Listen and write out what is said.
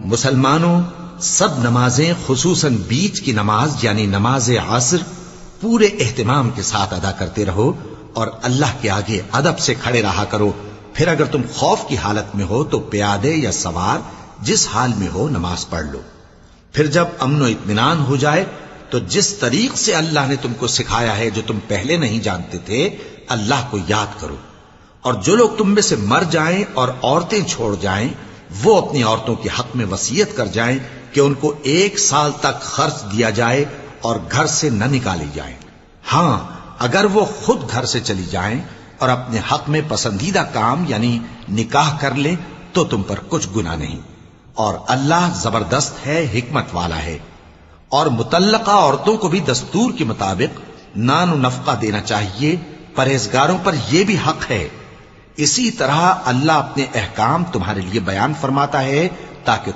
مسلمانوں، سب نمازیں خصوصاً بیچ کی نماز یعنی نماز عصر پورے اہتمام کے ساتھ ادا کرتے رہو اور اللہ کے آگے ادب سے کھڑے رہا کرو. پھر اگر تم خوف کی حالت میں ہو تو پیادے یا سوار جس حال میں ہو نماز پڑھ لو. پھر جب امن و اطمینان ہو جائے تو جس طریق سے اللہ نے تم کو سکھایا ہے جو تم پہلے نہیں جانتے تھے اللہ کو یاد کرو. اور جو لوگ تم میں سے مر جائیں اور عورتیں چھوڑ جائیں وہ اپنی عورتوں کے حق میں وصیت کر جائیں کہ ان کو 1 سال تک خرچ دیا جائے اور گھر سے نہ نکالی جائیں. ہاں اگر وہ خود گھر سے چلی جائیں اور اپنے حق میں پسندیدہ کام یعنی نکاح کر لیں تو تم پر کچھ گناہ نہیں. اور اللہ زبردست ہے، حکمت والا ہے. اور مطلقہ عورتوں کو بھی دستور کے مطابق نان و نفقہ دینا چاہیے. پرہیزگاروں پر یہ بھی حق ہے. اسی طرح اللہ اپنے احکام تمہارے لیے بیان فرماتا ہے تاکہ